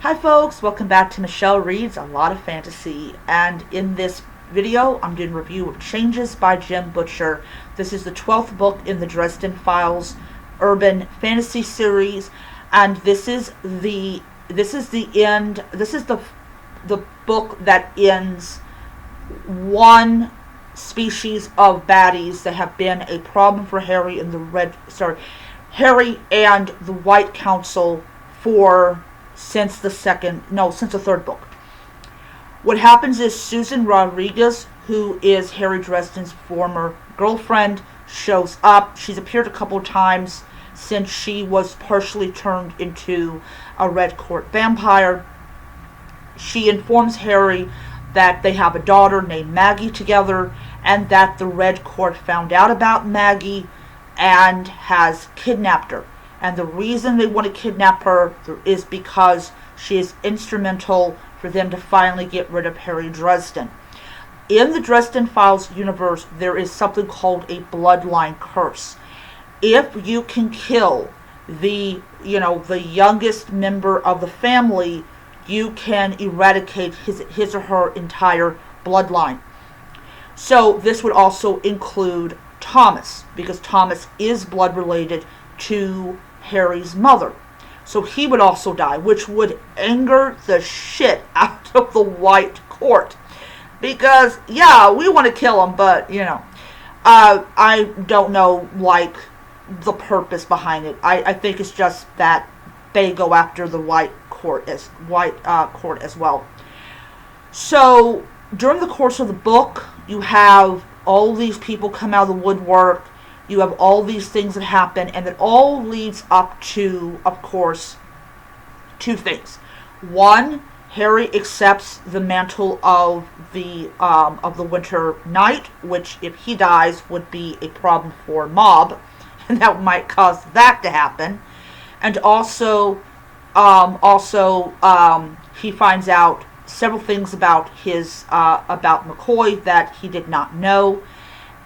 Hi folks, welcome back to Michelle Reads A Lot of Fantasy, and in this video I'm doing a review of Changes by Jim Butcher. This is the 12th book in the Dresden Files urban fantasy series, and this is the book that ends one species of baddies that have been a problem for Harry and the White Council since the third book. What happens is Susan Rodriguez, who is Harry Dresden's former girlfriend, shows up. She's appeared a couple of times since she was partially turned into a Red Court vampire. She informs Harry that they have a daughter named Maggie together, and that the Red Court found out about Maggie and has kidnapped her. And the reason they want to kidnap her is because she is instrumental for them to finally get rid of Harry Dresden. In the Dresden Files universe, there is something called a bloodline curse. If you can kill the youngest member of the family, you can eradicate his or her entire bloodline. So this would also include Thomas, because Thomas is blood related to Harry's mother. So he would also die, which would anger the shit out of the White Court. Because, yeah, we want to kill him, but, I don't know, the purpose behind it. I think it's just that they go after the White Court as well. So, during the course of the book, you have all these people come out of the woodwork. You have all these things that happen, and it all leads up to, of course, two things. One, Harry accepts the mantle of the Winter Knight, which, if he dies, would be a problem for Mob, and that might cause that to happen. And also, he finds out several things about about McCoy that he did not know,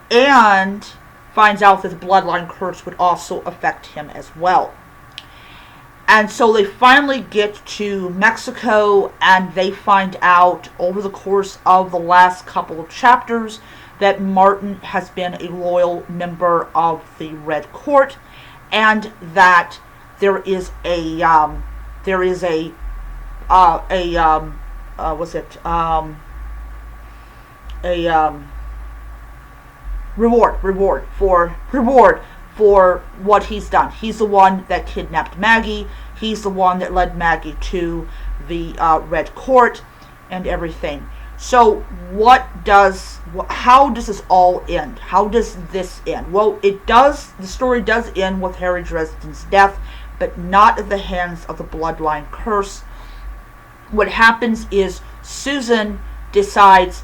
and finds out that the bloodline curse would also affect him as well. And so they finally get to Mexico, and they find out over the course of the last couple of chapters that Martin has been a loyal member of the Red Court, and that there is a reward for what he's done. He's the one that kidnapped Maggie. He's the one that led Maggie to the Red Court and everything. So how does this all end? How does this end? Well, the story does end with Harry Dresden's death, but not at the hands of the bloodline curse. What happens is Susan decides,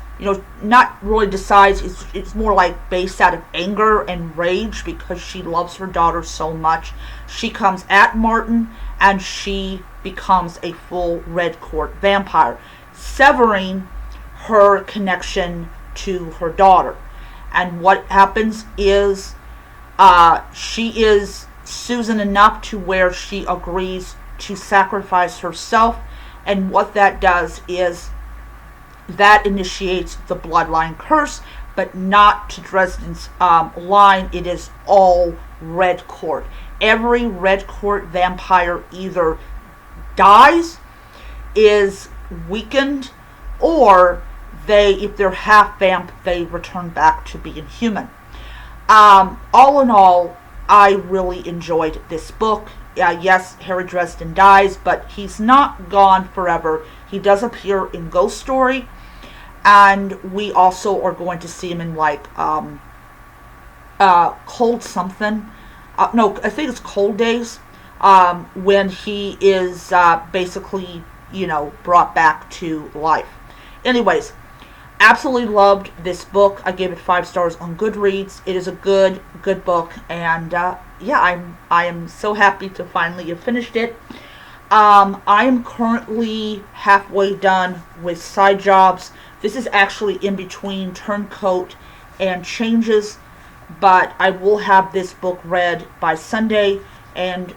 not really decides, it's more like based out of anger and rage because she loves her daughter so much. She comes at Martin, and she becomes a full Red Court vampire, severing her connection to her daughter. And what happens is she is Susan enough to where she agrees to sacrifice herself, and what that does is that initiates the bloodline curse, but not to Dresden's line. It is all Red Court. Every Red Court vampire either dies, is weakened, or if they're half vamp, they return back to being human. All in all, I really enjoyed this book. Yes, Harry Dresden dies, but he's not gone forever. He does appear in Ghost Story, and we also are going to see him in Cold something. No, I think it's Cold Days, when he is basically, brought back to life. Anyways, absolutely loved this book. I gave it 5 stars on Goodreads. It is a good book, and I am so happy to finally have finished it. I am currently halfway done with Side Jobs. This is actually in between Turncoat and Changes, but I will have this book read by Sunday, and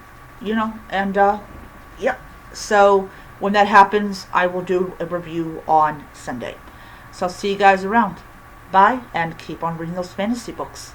So When that happens, I will do a review on Sunday. So I'll see you guys around. Bye, and keep on reading those fantasy books.